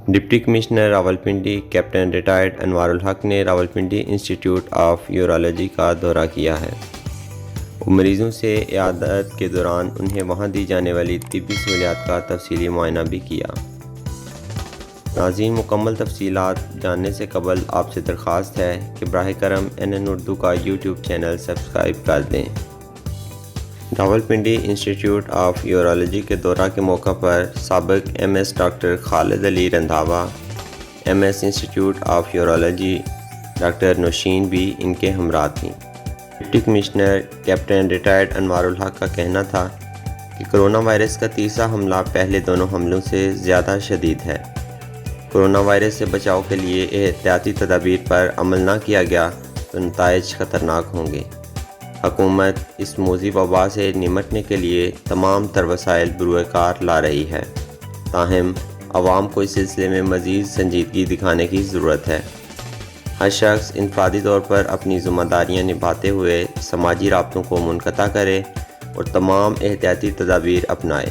Deputy commissioner Rawalpindi captain retired Anwar ul Haq نے Rawalpindi institute of urology کا دورہ کیا ہے اور مریضوں سے عیادت کے دوران انہیں وہاں دی جانے والی طبی سہولیات کا تفصیلی معائنہ بھی کیا۔ ناظرین، مکمل تفصیلات جاننے سے قبل آپ سے درخواست ہے کہ براہ کرم NN اردو کا یوٹیوب چینل سبسکرائب کر دیں۔ راولپنڈی انسٹیٹیوٹ آف یورولوجی کے دورہ کے موقع پر سابق MS doctor Khalid Ali Randhawa, MS institute of urology doctor Nausheen بھی ان کے ہمراہ تھیں۔ Deputy commissioner captain retired Anwar الحق کا کہنا تھا کہ کرونا وائرس کا تیسرا حملہ پہلے دونوں حملوں سے زیادہ شدید ہے۔ کرونا وائرس سے بچاؤ کے لیے احتیاطی تدابیر پر عمل نہ کیا گیا تو نتائج خطرناک ہوں گے۔ حکومت اس موذی وبا سے نمٹنے کے لیے تمام تر وسائل بروئے کار لا رہی ہے، تاہم عوام کو اس سلسلے میں مزید سنجیدگی دکھانے کی ضرورت ہے۔ ہر شخص انفرادی طور پر اپنی ذمہ داریاں نبھاتے ہوئے سماجی رابطوں کو منقطع کرے اور تمام احتیاطی تدابیر اپنائے۔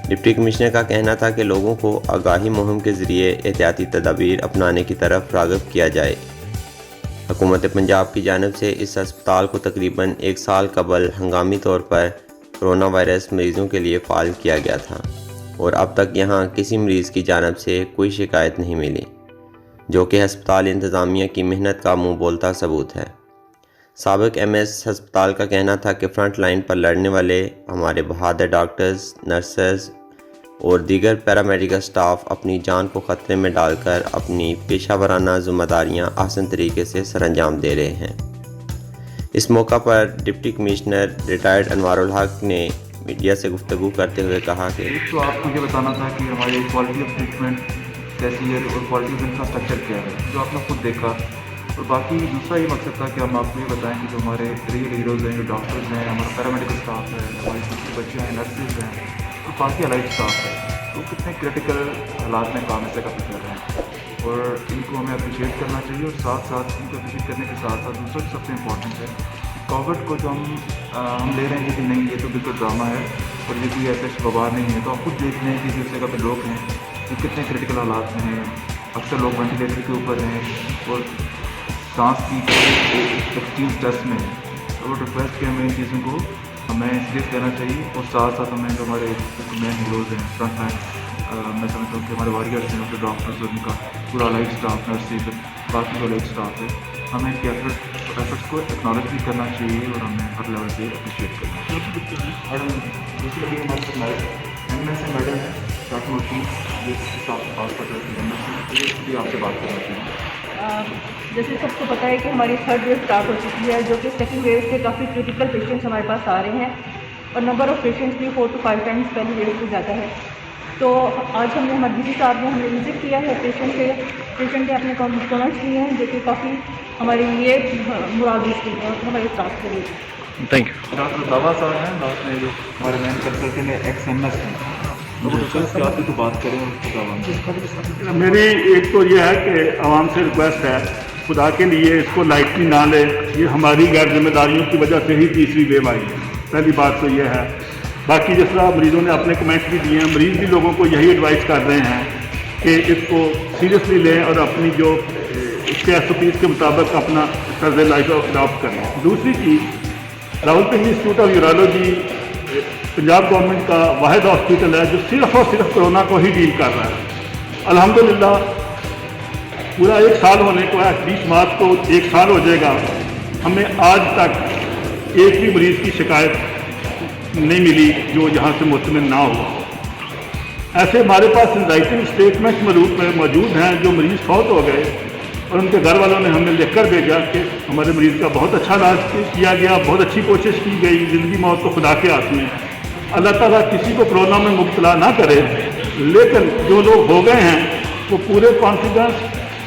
ڈپٹی کمشنر کا کہنا تھا کہ لوگوں کو آگاہی مہم کے ذریعے احتیاطی تدابیر اپنانے کی طرف راغب کیا جائے۔ حکومت پنجاب کی جانب سے اس ہسپتال کو تقریباً 1 سال قبل ہنگامی طور پر کرونا وائرس مریضوں کے لیے فعال کیا گیا تھا اور اب تک یہاں کسی مریض کی جانب سے کوئی شکایت نہیں ملی، جو کہ ہسپتال انتظامیہ کی محنت کا منہ بولتا ثبوت ہے۔ سابق MS ہسپتال کا کہنا تھا کہ فرنٹ لائن پر لڑنے والے ہمارے بہادر ڈاکٹرز، نرسز اور دیگر پیرامیڈیکل سٹاف اپنی جان کو خطرے میں ڈال کر اپنی پیشہ ورانہ ذمہ داریاں احسن طریقے سے سر انجام دے رہے ہیں۔ اس موقع پر deputy commissioner retired Anwar ul Haq نے میڈیا سے گفتگو کرتے ہوئے کہا کہ تو آپ کو یہ بتانا تھا کہ ہماری کوالٹی آف ٹریٹمنٹ کیسی ہے اور کوالٹی آف انفراسٹرکچر کیا ہے، جو آپ نے خود دیکھا۔ اور باقی دوسرا یہ مقصد تھا کہ ہم آپ کو یہ بتائیں کہ جو ہمارے ریئل ہیروز ہیں، جو ڈاکٹرز ہیں، ہمارا پیرامیڈیکل اسٹاف ہے، ہمارے چھوٹے بچے ہیں، نرسز ہیں اور باقی الائڈ اسٹاف ہے، تو کتنے کریٹیکل حالات میں کام ایسے کر رہے ہیں اور ان کو ہمیں اپریشیٹ کرنا چاہیے۔ اور ساتھ ساتھ ان کو اپریشیٹ کرنے کے ساتھ ساتھ دوسرا سب سے امپورٹنٹ ہے کووڈ کو جو ہم لے رہے ہیں کہ نہیں یہ تو بالکل ڈرامہ ہے اور یہ کوئی ایسے وبا نہیں ہے، تو آپ خود دیکھ لیں کہ جس جگہ پہ لوگ ہیں وہ کتنے کریٹیکل حالات میں ہیں۔ اکثر لوگ وینٹیلیٹر کے اوپر ہیں اور سانس کی ایکسچینج ٹیسٹ میں ہے، تو وہ ریکویسٹ کہ ہمیں ان چیزوں کو ہمیں سیریس لینا چاہیے اور ساتھ ساتھ ہمیں جو ہمارے مین ہیروز ہیں فرنٹ لائن، میں سمجھتا ہوں کہ ہمارے واریئرس ہیں، جو ڈاکٹرز اور ان کا پورا لائف اسٹاف، نرسز، باقی جو لائف اسٹاف ہے، ہمیں ان کے ایفرٹس کو اکنالج بھی کرنا چاہیے اور ہمیں ہر لیول پہ اپریشیٹ کرنا چاہیے۔ میڈم دوسری ابھی ہمارے پاس MS میڈم ہے ڈاکٹر نوشین، یہ ہاسپٹل کی بھی آپ سے بات کرنا چاہیے۔ جیسے سب کو پتہ ہے کہ ہماری 3rd ویو اسٹارٹ ہو چکی ہے، جو کہ 2nd ویو سے کافی کریٹیکل پیشنٹس ہمارے پاس آ رہے ہیں اور نمبر آف پیشنٹس بھی 4 to 5 ٹائمس پہلی ویو سے زیادہ ہے۔ تو آج ہم نے ہمارے DG صاحب نے ہمیں وزٹ کیا ہے پیشنٹ نے اپنے کمنٹس دیے ہیں، جو کہ کافی ہمارے لیے مراد کی ہے اور ہمارے اسٹاف کے لیے۔ Thank you. ڈاکٹر داوا صاحب ہیں، ڈاکٹر نے جو ہمارے مین کنسلٹنٹ ہیں MS ہیں، آپ بھی تو بات کریں۔ میری ایک تو یہ ہے کہ عوام سے ریکویسٹ ہے، خدا کے لیے اس کو لائٹلی نہ لے، یہ ہماری غیر ذمہ داریوں کی وجہ سے ہی تیسری ویو آئی ہے، پہلی بات تو یہ ہے۔ باقی جس طرح مریضوں نے اپنے کمنٹس بھی دیے ہیں، مریض بھی لوگوں کو یہی ایڈوائز کر رہے ہیں کہ اس کو سیریسلی لیں اور اپنی جو اس کے SOPs کے مطابق اپنا طرز لائف اڈاپٹ کریں۔ دوسری چیز، Rawalpindi institute of urology Punjab government کا واحد ہاسپٹل ہے جو صرف اور صرف کرونا کو ہی ڈیل کر رہا ہے۔ الحمدللہ پورا 1 سال ہونے کو ہے، 20 مارچ کو 1 سال ہو جائے گا، ہمیں آج تک ایک بھی مریض کی شکایت نہیں ملی جو یہاں سے مطمئن نہ ہو۔ ایسے ہمارے پاس انزائٹنگ اسٹیٹمنٹ موجود ہیں جو مریض فوت ہو گئے اور ان کے گھر والوں نے ہمیں لکھ کر بھیجا کہ ہمارے مریض کا بہت اچھا علاج کیا گیا، بہت اچھی کوشش کی گئی، زندگی موت تو خدا کے ہاتھ میں۔ اللہ تعالیٰ کسی کو کرونا میں مبتلا نہ کرے، لیکن جو لوگ ہو گئے ہیں وہ پورے کانفیڈنس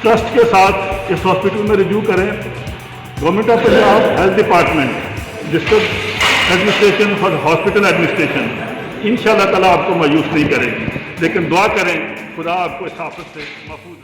ٹرسٹ کے ساتھ اس ہاسپٹل میں رجوع کریں۔ Government of Punjab health department, district administration اور ہاسپٹل ایڈمنسٹریشن انشاءاللہ تعالیٰ آپ کو مایوس نہیں کرے گی، لیکن دعا کریں خدا آپ کو اس آفت سے محفوظ